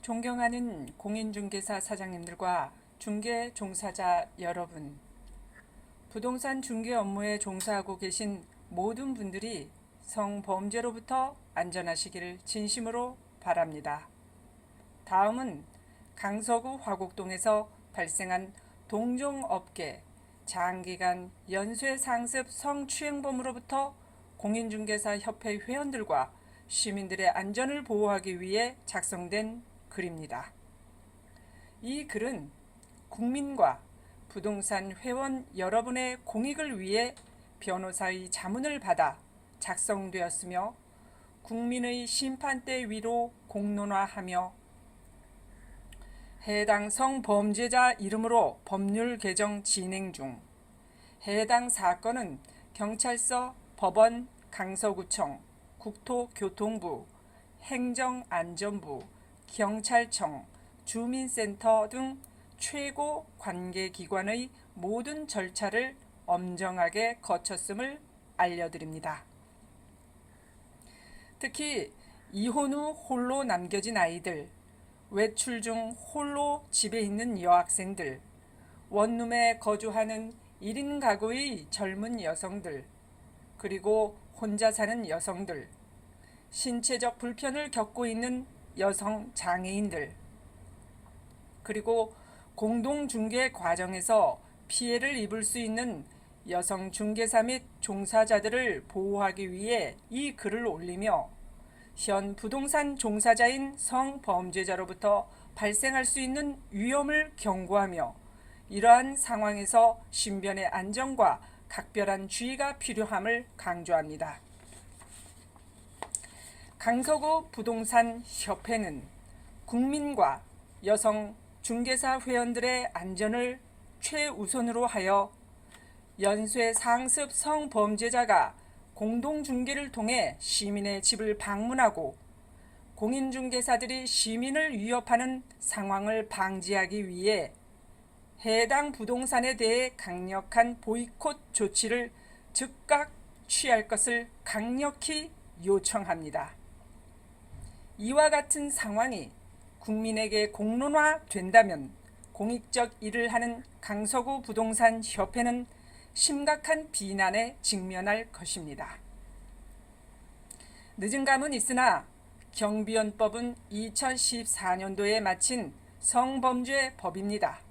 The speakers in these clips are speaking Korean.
존경하는 공인중개사 사장님들과 중개 종사자 여러분, 부동산 중개 업무에 종사하고 계신 모든 분들이 성범죄로부터 안전하시기를 진심으로 바랍니다. 다음은 강서구 화곡동에서 발생한 동종업계 장기간 연쇄상습 성추행범으로부터 공인중개사 협회 회원들과 시민들의 안전을 보호하기 위해 작성된 글입니다. 이 글은 국민과 부동산 회원 여러분의 공익을 위해 변호사의 자문을 받아 작성되었으며 국민의 심판대 위로 공론화하며 해당 성범죄자 이름으로 법률 개정 진행 중, 해당 사건은 경찰서, 법원, 강서구청, 국토교통부, 행정안전부, 경찰청, 주민센터 등 최고 관계기관의 모든 절차를 엄정하게 거쳤음을 알려드립니다. 특히 이혼 후 홀로 남겨진 아이들, 외출 중 홀로 집에 있는 여학생들, 원룸에 거주하는 1인 가구의 젊은 여성들, 그리고 혼자 사는 여성들, 신체적 불편을 겪고 있는 여성 장애인들, 그리고 공동중개 과정에서 피해를 입을 수 있는 여성 중개사 및 종사자들을 보호하기 위해 이 글을 올리며 현 부동산 종사자인 성범죄자로부터 발생할 수 있는 위험을 경고하며 이러한 상황에서 신변의 안전과 각별한 주의가 필요함을 강조합니다. 강서구 부동산 협회는 국민과 여성 중개사 회원들의 안전을 최우선으로 하여 연쇄 상습 성범죄자가 공동중개를 통해 시민의 집을 방문하고 공인중개사들이 시민을 위협하는 상황을 방지하기 위해 해당 부동산에 대해 강력한 보이콧 조치를 즉각 취할 것을 강력히 요청합니다. 이와 같은 상황이 국민에게 공론화된다면 공익적 일을 하는 강서구 부동산 협회는 심각한 비난에 직면할 것입니다. 늦은 감은 있으나 경비원법은 2014년도에 마친 성범죄 법입니다.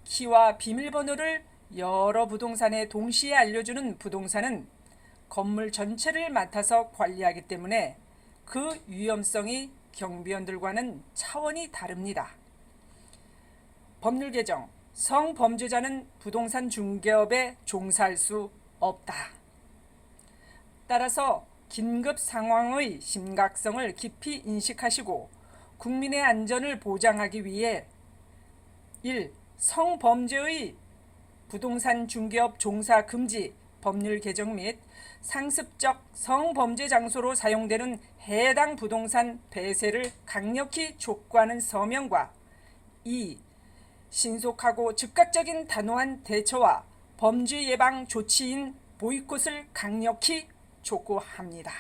키와 비밀번호를 여러 부동산에 동시에 알려주는 부동산은 건물 전체를 맡아서 관리하기 때문에 그 위험성이 경비원들과는 차원이 다릅니다. 법률 개정, 성범죄자는 부동산 중개업에 종사할 수 없다. 따라서 긴급 상황의 심각성을 깊이 인식하시고 국민의 안전을 보장하기 위해 1. 성범죄의 부동산 중개업 종사 금지 법률 개정 및 상습적 성범죄 장소로 사용되는 해당 부동산 폐쇄를 강력히 촉구하는 서명과 2. 신속하고 즉각적인 단호한 대처와 범죄 예방 조치인 보이콧을 강력히 촉구합니다.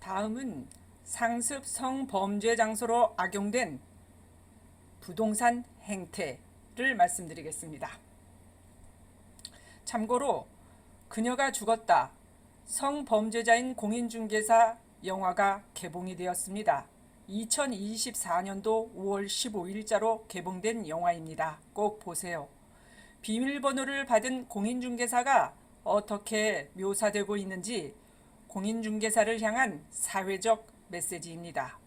다음은 상습 성범죄 장소로 악용된 부동산 행태를 말씀드리겠습니다. 참고로 그녀가 죽었다, 성범죄자인 공인중개사 영화가 개봉이 되었습니다. 2024년도 5월 15일자로 개봉된 영화입니다. 꼭 보세요. 비밀번호를 받은 공인중개사가 어떻게 묘사되고 있는지 공인중개사를 향한 사회적 메시지입니다.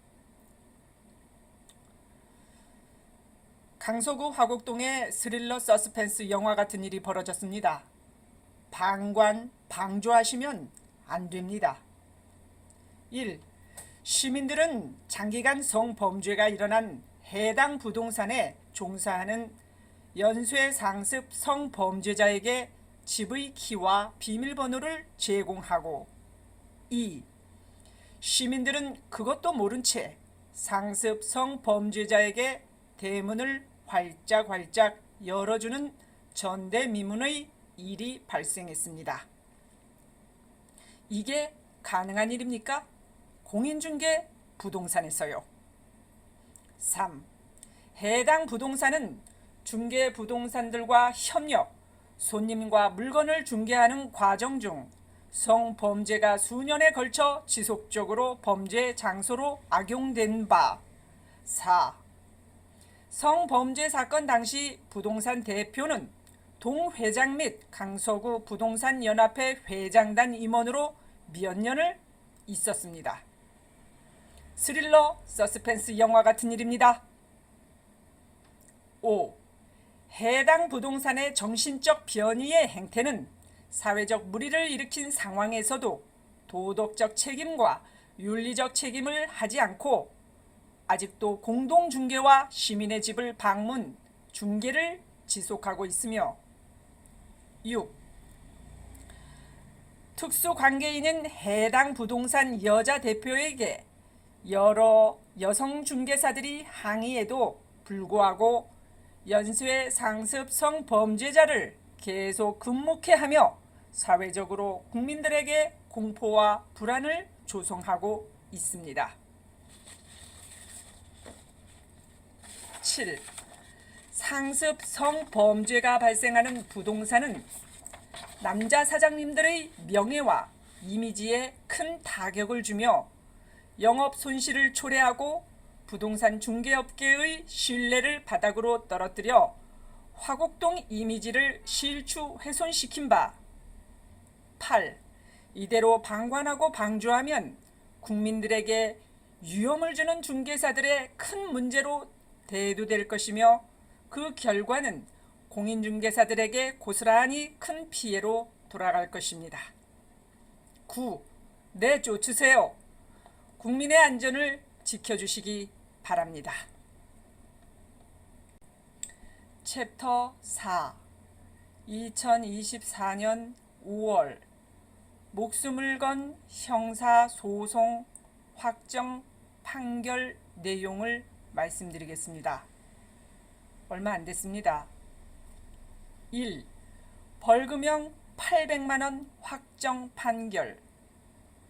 강서구 화곡동에 스릴러 서스펜스 영화 같은 일이 벌어졌습니다. 방조하시면 안 됩니다. 1. 시민들은 장기간 성범죄가 일어난 해당 부동산에 종사하는 연쇄 상습 성범죄자에게 집의 키와 비밀번호를 제공하고 2. 시민들은 그것도 모른 채 상습 성범죄자에게 대문을 활짝활짝 열어주는 전대미문의 일이 발생했습니다. 이게 가능한 일입니까? 공인중개 부동산에서요. 3. 해당 부동산은 중개 부동산들과 협력, 손님과 물건을 중개하는 과정 중 성범죄가 수년에 걸쳐 지속적으로 범죄 장소로 악용된 바. 4. 성범죄 사건 당시 부동산 대표는 동 회장 및 강서구 부동산연합회 회장단 임원으로 몇 년을 있었습니다. 스릴러, 서스펜스 영화 같은 일입니다. 5. 해당 부동산의 정신적 변이의 행태는 사회적 물의를 일으킨 상황에서도 도덕적 책임과 윤리적 책임을 하지 않고 아직도 공동중개와 시민의 집을 방문, 중개를 지속하고 있으며 6. 특수관계인은 해당 부동산 여자 대표에게 여러 여성 중개사들이 항의에도 불구하고 연쇄 상습 성범죄자를 계속 근무케 하며 사회적으로 국민들에게 공포와 불안을 조성하고 있습니다. 7. 상습 성범죄가 발생하는 부동산은 남자 사장님들의 명예와 이미지에 큰 타격을 주며 영업 손실을 초래하고 부동산 중개업계의 신뢰를 바닥으로 떨어뜨려 화곡동 이미지를 실추 훼손시킨 바. 8. 이대로 방관하고 방조하면 국민들에게 위험을 주는 중개사들의 큰 문제로 대두될 것이며 그 결과는 공인중개사들에게 고스란히 큰 피해로 돌아갈 것입니다. 9. 내쫓으세요. 국민의 안전을 지켜주시기 바랍니다. 챕터 4. 2024년 5월 목숨을 건 형사소송 확정 판결 내용을 말씀드리겠습니다. 얼마 안 됐습니다. 1. 벌금형 800만원 확정 판결.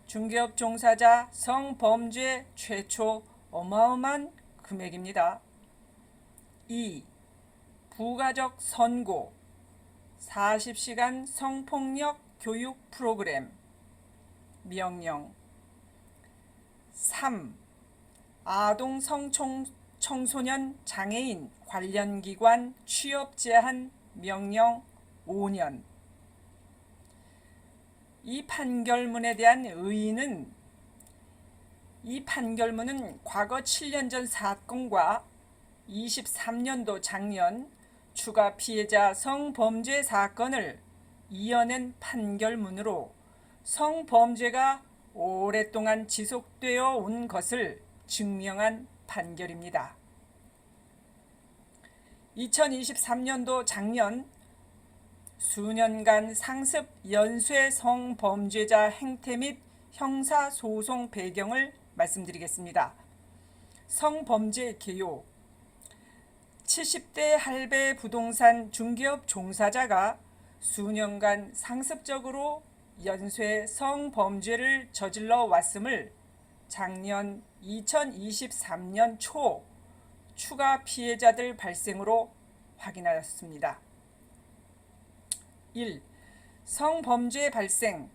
중개업 종사자 성범죄 최초 어마어마한 금액입니다. 2. 부가적 선고 40시간 성폭력 교육 프로그램 명령. 3. 아동 성청소년 장애인 관련 기관 취업 제한 명령 5년. 이 판결문에 대한 의의는 이 판결문은 과거 7년 전 사건과 23년도 작년 추가 피해자 성범죄 사건을 이어낸 판결문으로 성범죄가 오랫동안 지속되어 온 것을 증명한 판결입니다. 2023년도 작년 수년간 상습 연쇄 성범죄자 행태 및 형사소송 배경을 말씀드리겠습니다. 성범죄 개요. 70대 할배 부동산 중개업 종사자가 수년간 상습적으로 연쇄 성범죄를 저질러 왔음을 작년 2023년 초 추가 피해자들 발생으로 확인하였습니다. 1. 성범죄 발생.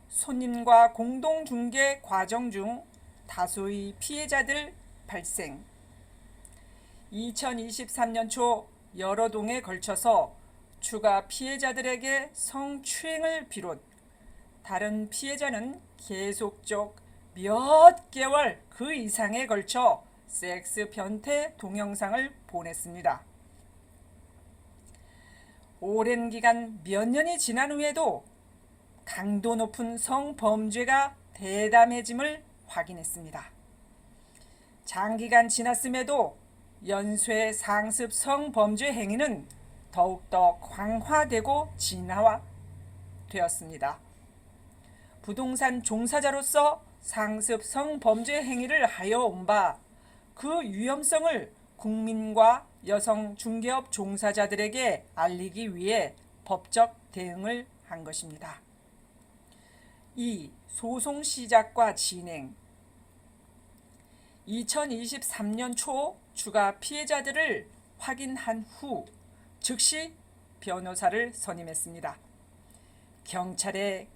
손님과 공동중개 과정 중 다수의 피해자들 발생. 2023년 초 여러 동에 걸쳐서 추가 피해자들에게 성추행을 비롯 다른 피해자는 계속적 몇 개월 그 이상에 걸쳐 섹스 변태 동영상을 보냈습니다. 오랜 기간 몇 년이 지난 후에도 강도 높은 성범죄가 대담해짐을 확인했습니다. 장기간 지났음에도 연쇄 상습 성범죄 행위는 더욱더 강화되고 진화되었습니다. 부동산 종사자로서 상습 성범죄 행위를 하여 온 바 그 위험성을 국민과 여성 중개업 종사자들에게 알리기 위해 법적 대응을 한 것입니다. 2. 소송 시작과 진행. 2023년 초 추가 피해자들을 확인한 후 즉시 변호사를 선임했습니다. 경찰에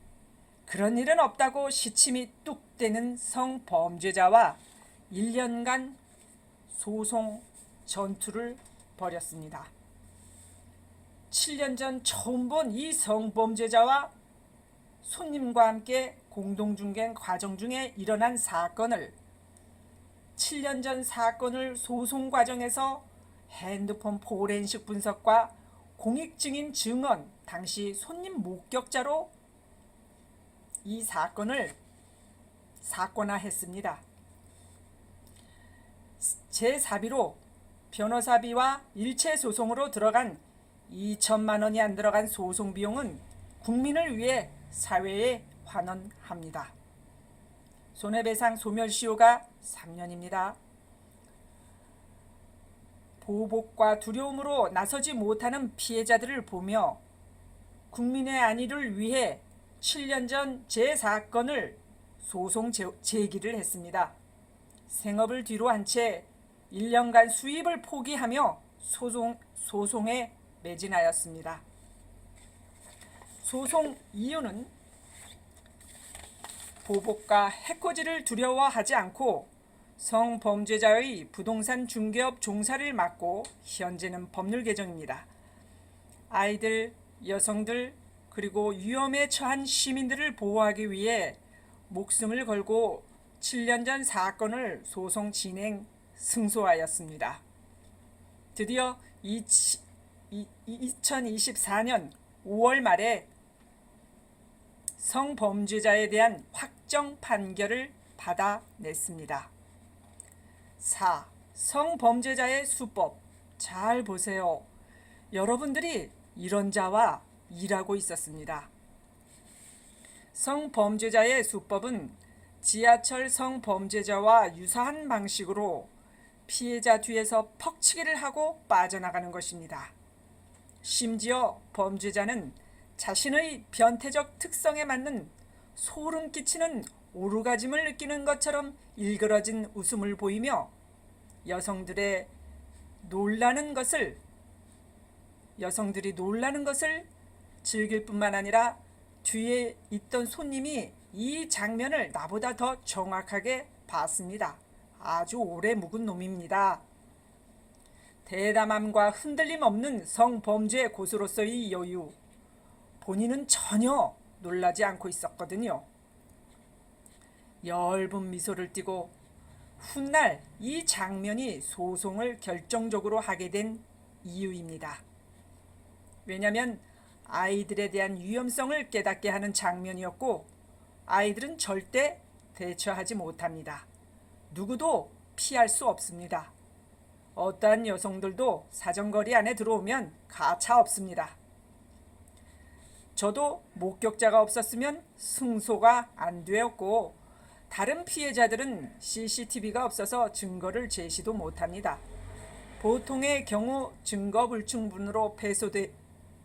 그런 일은 없다고 시침이 뚝 떼는 성범죄자와 1년간 소송 전투를 벌였습니다. 7년 전 처음 본 이 성범죄자와 손님과 함께 공동중개 과정 중에 일어난 사건을 7년 전 사건을 소송 과정에서 핸드폰 포렌식 분석과 공익증인 증언, 당시 손님 목격자로 이 사건을 사건화했습니다. 제4비로 변호사비와 일체 소송으로 들어간 2천만 원이 안 들어간 소송 비용은 국민을 위해 사회에 환원합니다. 손해배상 소멸시효가 3년입니다. 보복과 두려움으로 나서지 못하는 피해자들을 보며 국민의 안위를 위해 7년 전 제4건을 소송 제기를 했습니다. 생업을 뒤로 한 채 1년간 수입을 포기하며 소송에 매진하였습니다. 소송 이유는 보복과 해코지를 두려워하지 않고 성범죄자의 부동산 중개업 종사를 막고 현재는 법률 개정입니다. 아이들, 여성들 그리고 위험에 처한 시민들을 보호하기 위해 목숨을 걸고 7년 전 사건을 소송 진행 승소하였습니다. 드디어 2024년 5월 말에 성범죄자에 대한 확정 판결을 받아냈습니다. 4. 성범죄자의 수법. 잘 보세요. 여러분들이 이런 자와 일하고 있었습니다. 성범죄자의 수법은 지하철 성범죄자와 유사한 방식으로 피해자 뒤에서 퍽치기를 하고 빠져나가는 것입니다. 심지어 범죄자는 자신의 변태적 특성에 맞는 소름 끼치는 오르가즘을 느끼는 것처럼 일그러진 웃음을 보이며 여성들이 놀라는 것을 즐길 뿐만 아니라 뒤에 있던 손님이 이 장면을 나보다 더 정확하게 봤습니다. 아주 오래 묵은 놈입니다. 대담함과 흔들림 없는 성범죄 고수로서의 여유. 본인은 전혀 놀라지 않고 있었거든요. 엷은 미소를 띠고 훗날 이 장면이 소송을 결정적으로 하게 된 이유입니다. 왜냐하면 아이들에 대한 위험성을 깨닫게 하는 장면이었고 아이들은 절대 대처하지 못합니다. 누구도 피할 수 없습니다. 어떠한 여성들도 사정거리 안에 들어오면 가차 없습니다. 저도 목격자가 없었으면 승소가 안 되었고 다른 피해자들은 CCTV가 없어서 증거를 제시도 못합니다. 보통의 경우 증거 불충분으로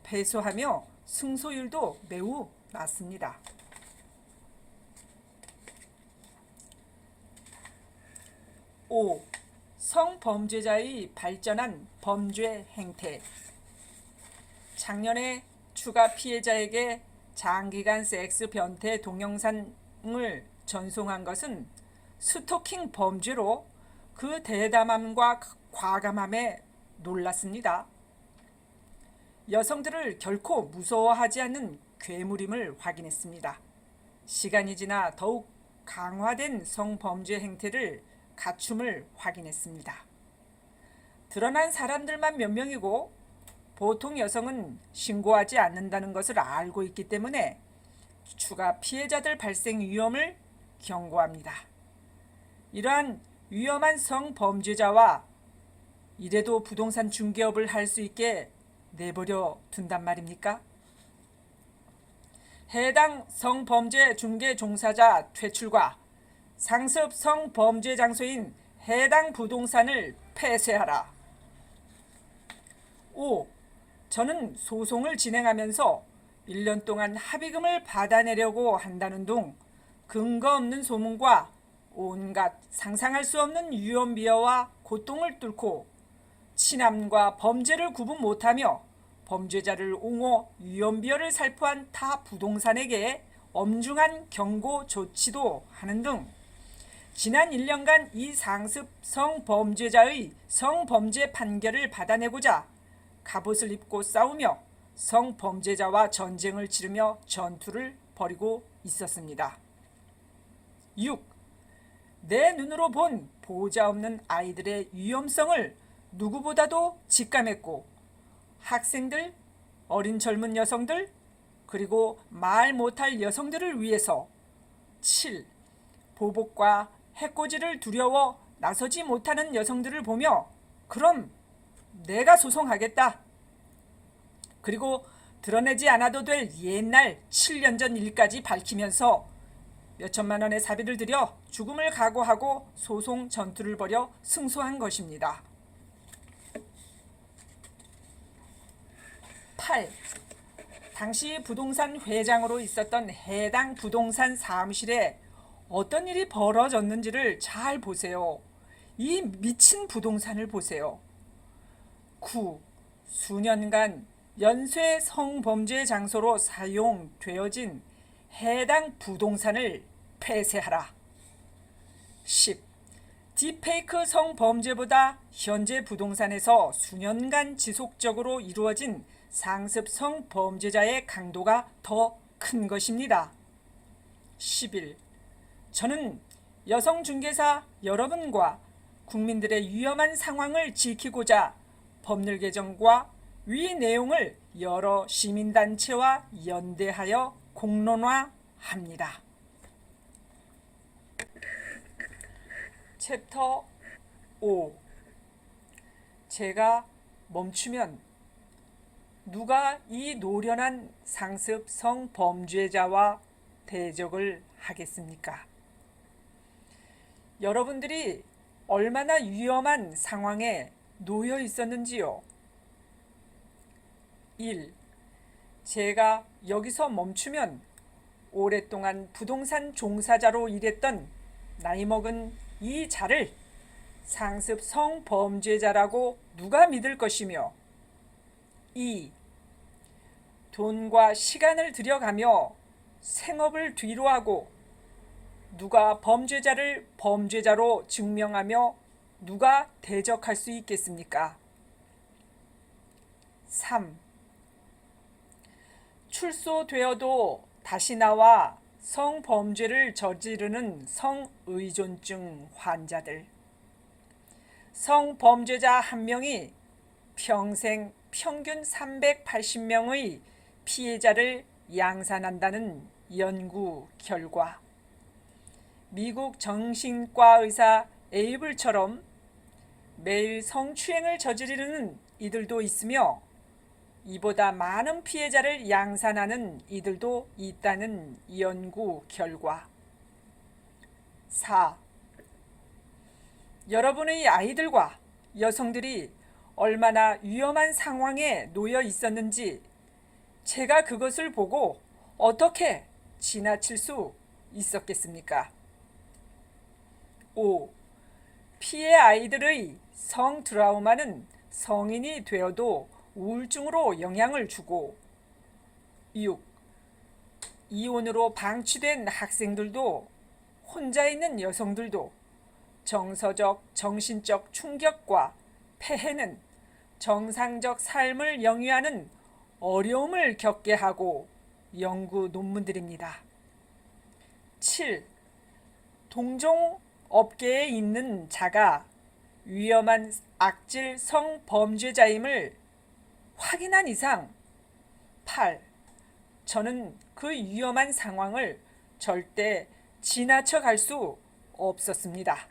패소하며 승소율도 매우 낮습니다. 5. 성범죄자의 발전한 범죄 행태. 작년에 추가 피해자에게 장기간 섹스 변태 동영상을 전송한 것은 스토킹 범죄로 그 대담함과 과감함에 놀랐습니다. 여성들을 결코 무서워하지 않는 괴물임을 확인했습니다. 시간이 지나 더욱 강화된 성범죄 행태를 갖춤을 확인했습니다. 드러난 사람들만 몇 명이고 보통 여성은 신고하지 않는다는 것을 알고 있기 때문에 추가 피해자들 발생 위험을 경고합니다. 이러한 위험한 성범죄자와 이래도 부동산 중개업을 할 수 있게 내버려 둔단 말입니까? 해당 성범죄 중개 종사자 퇴출과 상습 성범죄 장소인 해당 부동산을 폐쇄하라. 5. 저는 소송을 진행하면서 1년 동안 합의금을 받아내려고 한다는 등 근거 없는 소문과 온갖 상상할 수 없는 위험비어와 고통을 뚫고 친함과 범죄를 구분 못하며 범죄자를 옹호 위험비어를 살포한 타 부동산에게 엄중한 경고 조치도 하는 등 지난 1년간 이 상습 성범죄자의 성범죄 판결을 받아내고자 갑옷을 입고 싸우며 성범죄자와 전쟁을 치르며 전투를 벌이고 있었습니다. 6. 내 눈으로 본 보호자 없는 아이들의 위험성을 누구보다도 직감했고 학생들, 어린 젊은 여성들, 그리고 말 못할 여성들을 위해서 7. 보복과 해코지를 두려워 나서지 못하는 여성들을 보며 그럼 내가 소송하겠다. 그리고 드러내지 않아도 될 옛날 7년 전 일까지 밝히면서 몇천만 원의 사비를 들여 죽음을 각오하고 소송 전투를 벌여 승소한 것입니다. 8. 당시 부동산 회장으로 있었던 해당 부동산 사무실에 어떤 일이 벌어졌는지를 잘 보세요. 이 미친 부동산을 보세요. 9. 수년간 연쇄 성범죄 장소로 사용되어진 해당 부동산을 폐쇄하라. 10. 딥페이크 성범죄보다 현재 부동산에서 수년간 지속적으로 이루어진 상습 성범죄자의 강도가 더 큰 것입니다. 11. 저는 여성중개사 여러분과 국민들의 위험한 상황을 지키고자 법률 개정과 위 내용을 여러 시민단체와 연대하여 공론화합니다. 챕터 5. 제가 멈추면 누가 이 노련한 상습 성범죄자와 대적을 하겠습니까? 여러분들이 얼마나 위험한 상황에 놓여 있었는지요? 1. 제가 여기서 멈추면 오랫동안 부동산 종사자로 일했던 나이 먹은 이 자를 상습 성범죄자라고 누가 믿을 것이며 2. 돈과 시간을 들여가며 생업을 뒤로하고 누가 범죄자를 범죄자로 증명하며 누가 대적할 수 있겠습니까? 3. 출소되어도 다시 나와 성범죄를 저지르는 성의존증 환자들. 성범죄자 한 명이 평생 평균 380명의 피해자를 양산한다는 연구 결과. 미국 정신과 의사 에이블처럼 매일 성추행을 저지르는 이들도 있으며 이보다 많은 피해자를 양산하는 이들도 있다는 연구 결과. 4. 여러분의 아이들과 여성들이 얼마나 위험한 상황에 놓여 있었는지 제가 그것을 보고 어떻게 지나칠 수 있었겠습니까? 5. 피해 아이들의 성 트라우마는 성인이 되어도 우울증으로 영향을 주고 6. 이혼으로 방치된 학생들도 혼자 있는 여성들도 정서적, 정신적 충격과 폐해는 정상적 삶을 영위하는 어려움을 겪게 하고 연구 논문들입니다. 7. 동종 업계에 있는 자가 위험한 악질 성범죄자임을 확인한 이상 8. 저는 그 위험한 상황을 절대 지나쳐 갈 수 없었습니다.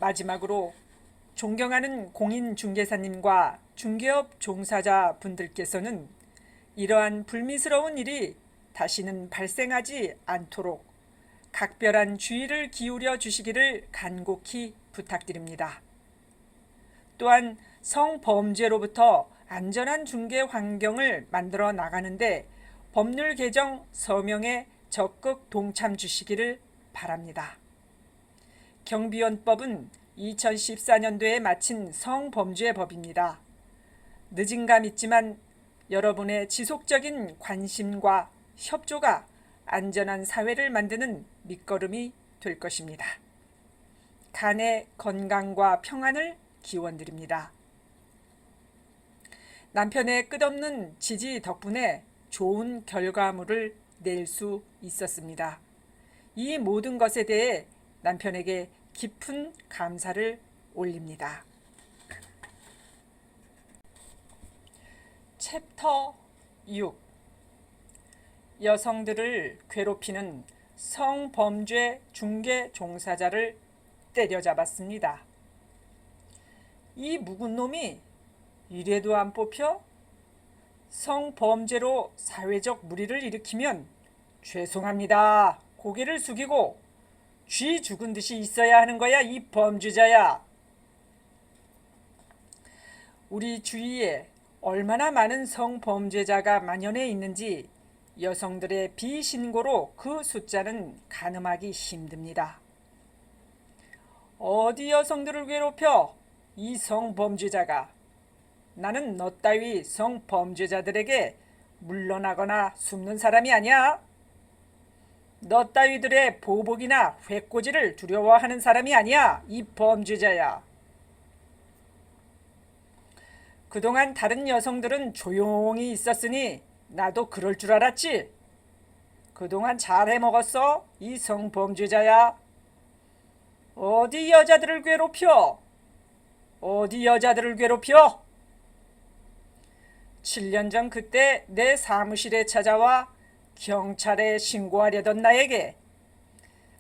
마지막으로 존경하는 공인중개사님과 중개업 종사자 분들께서는 이러한 불미스러운 일이 다시는 발생하지 않도록 각별한 주의를 기울여 주시기를 간곡히 부탁드립니다. 또한 성범죄로부터 안전한 중개 환경을 만들어 나가는데 법률 개정 서명에 적극 동참 주시기를 바랍니다. 경비원법은 2014년도에 마친 성범죄 법입니다. 늦은 감 있지만 여러분의 지속적인 관심과 협조가 안전한 사회를 만드는 밑거름이 될 것입니다. 간의 건강과 평안을 기원드립니다. 남편의 끝없는 지지 덕분에 좋은 결과물을 낼 수 있었습니다. 이 모든 것에 대해 남편에게 깊은 감사를 올립니다. 챕터 6. 여성들을 괴롭히는 성범죄 중개 종사자를 때려잡았습니다. 이 묵은 놈이 이래도 안 뽑혀? 성범죄로 사회적 물의를 일으키면 죄송합니다. 고개를 숙이고 쥐 죽은 듯이 있어야 하는 거야, 이 범죄자야. 우리 주위에 얼마나 많은 성범죄자가 만연해 있는지 여성들의 비신고로 그 숫자는 가늠하기 힘듭니다. 어디 여성들을 괴롭혀? 이 성범죄자가. 나는 너 따위 성범죄자들에게 물러나거나 숨는 사람이 아니야. 너 따위들의 보복이나 회꼬지를 두려워하는 사람이 아니야. 이 범죄자야. 그동안 다른 여성들은 조용히 있었으니 나도 그럴 줄 알았지. 그동안 잘해 먹었어, 이 성범죄자야. 어디 여자들을 괴롭혀? 어디 여자들을 괴롭혀? 7년 전 그때 내 사무실에 찾아와 경찰에 신고하려던 나에게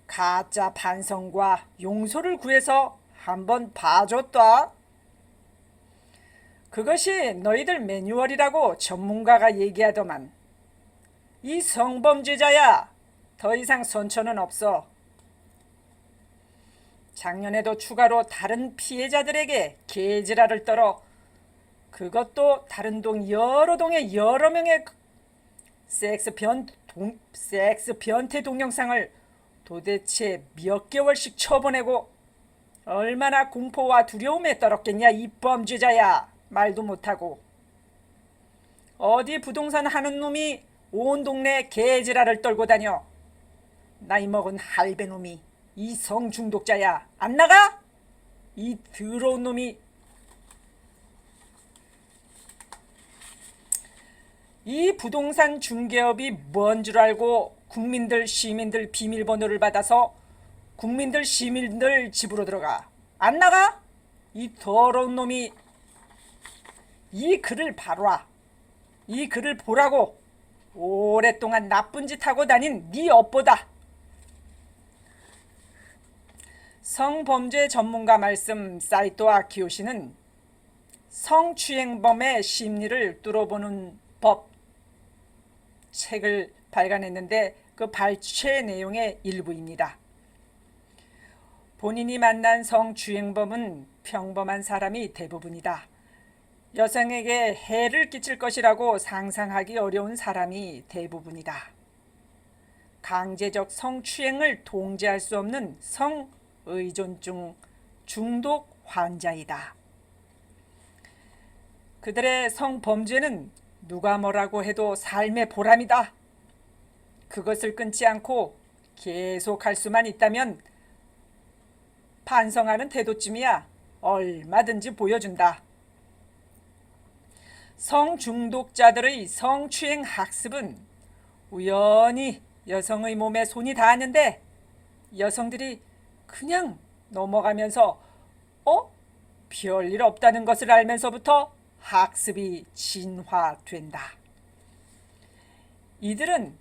가짜 반성과 용서를 구해서 한번 봐줬다. 그것이 너희들 매뉴얼이라고 전문가가 얘기하더만. 이 성범죄자야, 더 이상 선처는 없어. 작년에도 추가로 다른 피해자들에게 개지랄을 떨어 그것도 다른 동 여러 동의 여러 명의 섹스 변태 동영상을 도대체 몇 개월씩 쳐보내고 얼마나 공포와 두려움에 떨었겠냐, 이 범죄자야. 말도 못하고. 어디 부동산 하는 놈이 온 동네 개지랄을 떨고 다녀. 나이 먹은 할배 놈이. 이 성중독자야. 안 나가? 이 더러운 놈이. 이 부동산 중개업이 뭔 줄 알고 국민들 시민들 비밀번호를 받아서 국민들 시민들 집으로 들어가. 안 나가? 이 더러운 놈이. 이 글을 봐라. 이 글을 보라고. 오랫동안 나쁜 짓 하고 다닌 네 업보다. 성범죄 전문가 말씀 사이토 키요시는 성추행범의 심리를 뚫어보는 법 책을 발간했는데 그 발췌 내용의 일부입니다. 본인이 만난 성추행범은 평범한 사람이 대부분이다. 여성에게 해를 끼칠 것이라고 상상하기 어려운 사람이 대부분이다. 강제적 성추행을 통제할 수 없는 성의존증 중독 환자이다. 그들의 성범죄는 누가 뭐라고 해도 삶의 보람이다. 그것을 끊지 않고 계속할 수만 있다면 반성하는 태도쯤이야 얼마든지 보여준다. 성중독자들의 성추행 학습은 우연히 여성의 몸에 손이 닿았는데 여성들이 그냥 넘어가면서 별일 없다는 것을 알면서부터 학습이 진화된다. 이들은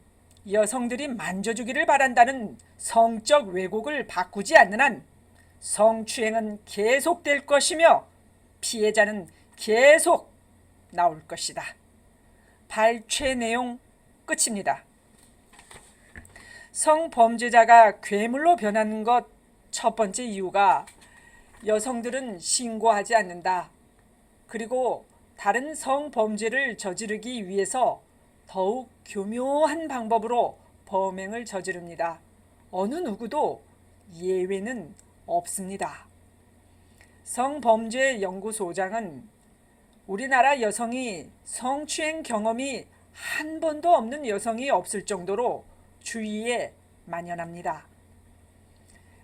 여성들이 만져주기를 바란다는 성적 왜곡을 바꾸지 않는 한 성추행은 계속될 것이며 피해자는 계속 나올 것이다. 발췌 내용 끝입니다. 성범죄자가 괴물로 변하는 것 첫 번째 이유가 여성들은 신고하지 않는다. 그리고 다른 성범죄를 저지르기 위해서 더욱 교묘한 방법으로 범행을 저지릅니다. 어느 누구도 예외는 없습니다. 성범죄 연구소장은 우리나라 여성이 성추행 경험이 한 번도 없는 여성이 없을 정도로 주위에 만연합니다.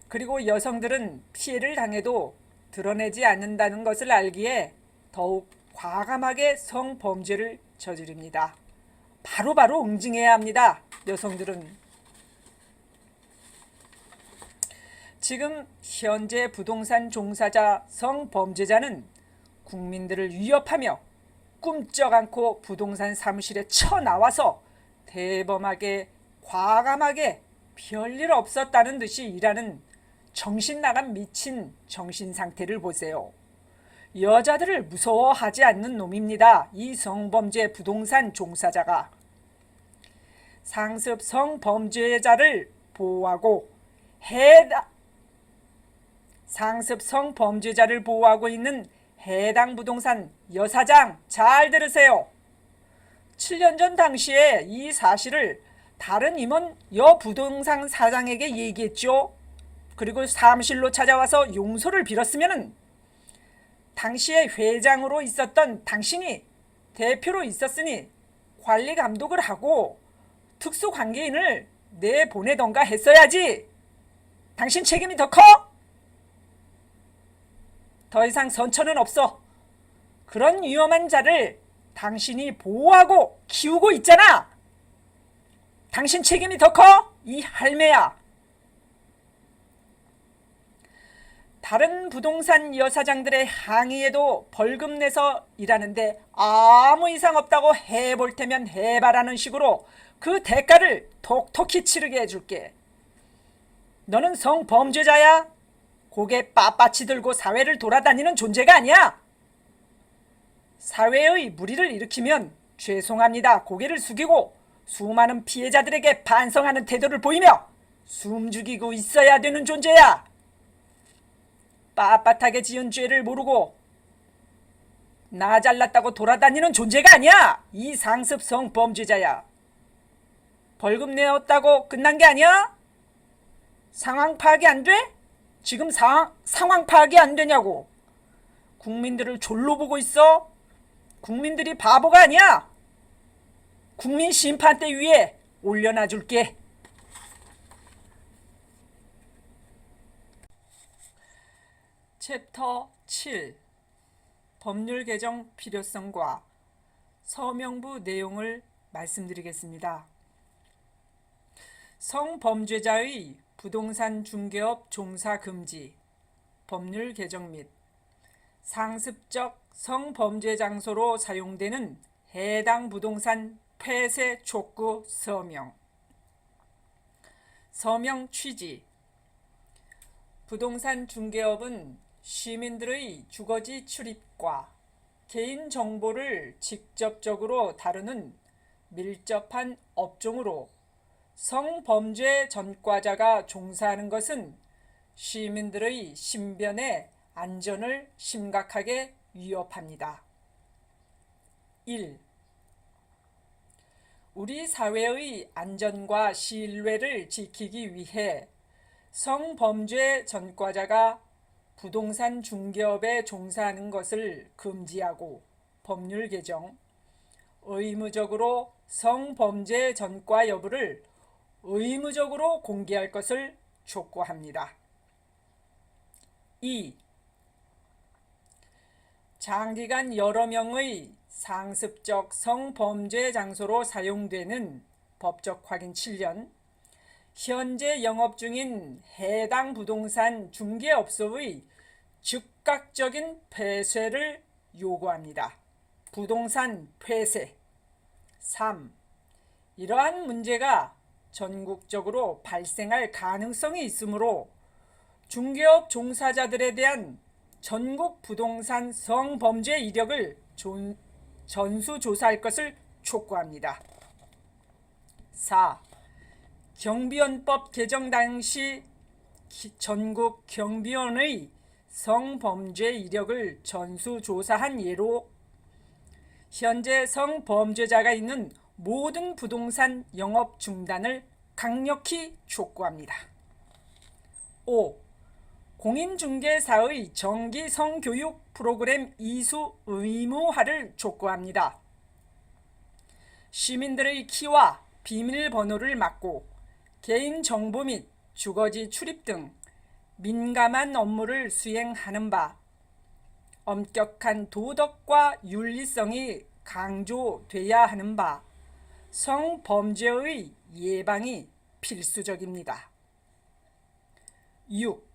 그리고 여성들은 피해를 당해도 드러내지 않는다는 것을 알기에 더욱 과감하게 성범죄를 저지릅니다. 바로바로 응징해야 합니다. 여성들은. 지금 현재 부동산 종사자 성범죄자는 국민들을 위협하며 꿈쩍 않고 부동산 사무실에 쳐나와서 대범하게 과감하게 별일 없었다는 듯이 일하는 정신 나간 미친 정신 상태를 보세요. 여자들을 무서워하지 않는 놈입니다. 이 성범죄 부동산 종사자가. 상습 성범죄자를 보호하고 상습 성범죄자를 보호하고 있는 해당 부동산 여사장 잘 들으세요. 7년 전 당시에 이 사실을 다른 임원 여부동산 사장에게 얘기했죠. 그리고 사무실로 찾아와서 용서를 빌었으면 당시에 회장으로 있었던 당신이 대표로 있었으니 관리 감독을 하고 특수관계인을 내보내던가 했어야지. 당신 책임이 더 커? 더 이상 선처는 없어. 그런 위험한 자를 당신이 보호하고 키우고 있잖아. 당신 책임이 더 커? 이 할매야. 다른 부동산 여사장들의 항의에도 벌금 내서 일하는데 아무 이상 없다고 해볼 테면 해봐라는 식으로 그 대가를 톡톡히 치르게 해줄게. 너는 성범죄자야. 고개 빳빳이 들고 사회를 돌아다니는 존재가 아니야. 사회의 물의를 일으키면 죄송합니다. 고개를 숙이고 수많은 피해자들에게 반성하는 태도를 보이며 숨죽이고 있어야 되는 존재야. 빳빳하게 지은 죄를 모르고 나 잘났다고 돌아다니는 존재가 아니야. 이 상습 성범죄자야. 벌금 내었다고 끝난 게 아니야? 상황 파악이 안 돼? 지금 상황 파악이 안 되냐고. 국민들을 졸로 보고 있어? 국민들이 바보가 아니야. 국민 심판대 위에 올려놔 줄게. 챕터 7 법률 개정 필요성과 서명부 내용을 말씀드리겠습니다. 성범죄자의 부동산 중개업 종사 금지, 법률 개정 및 상습적 성범죄 장소로 사용되는 해당 부동산 폐쇄 촉구 서명. 서명 취지. 부동산 중개업은 시민들의 주거지 출입과 개인정보를 직접적으로 다루는 밀접한 업종으로 성범죄 전과자가 종사하는 것은 시민들의 신변의 안전을 심각하게 위협합니다. 1. 우리 사회의 안전과 신뢰를 지키기 위해 성범죄 전과자가 부동산 중개업에 종사하는 것을 금지하고 법률 개정, 의무적으로 성범죄 전과 여부를 의무적으로 공개할 것을 촉구합니다. 2. 장기간 여러 명의 상습적 성범죄 장소로 사용되는 법적 확인 7년, 현재 영업 중인 해당 부동산 중개업소의 즉각적인 폐쇄를 요구합니다. 부동산 폐쇄. 3. 이러한 문제가 전국적으로 발생할 가능성이 있으므로 중개업 종사자들에 대한 전국 부동산 성범죄 이력을 전수조사할 것을 촉구합니다. 4. 경비원법 개정 당시 전국 경비원의 성범죄 이력을 전수조사한 예로 현재 성범죄자가 있는 모든 부동산 영업 중단을 강력히 촉구합니다. 5. 공인중개사의 정기 성교육 프로그램 이수 의무화를 촉구합니다. 시민들의 키와 비밀번호를 막고 개인정보 및 주거지 출입 등 민감한 업무를 수행하는 바 엄격한 도덕과 윤리성이 강조돼야 하는 바 성범죄의 예방이 필수적입니다. 6.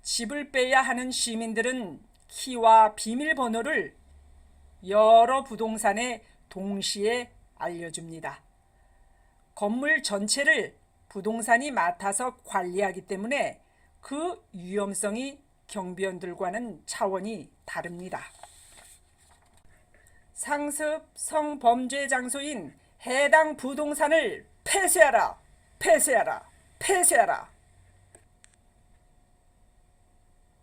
집을 빼야 하는 시민들은 키와 비밀번호를 여러 부동산에 동시에 알려줍니다. 건물 전체를 부동산이 맡아서 관리하기 때문에 그 위험성이 경비원들과는 차원이 다릅니다. 상습 성범죄 장소인 해당 부동산을 폐쇄하라, 폐쇄하라, 폐쇄하라.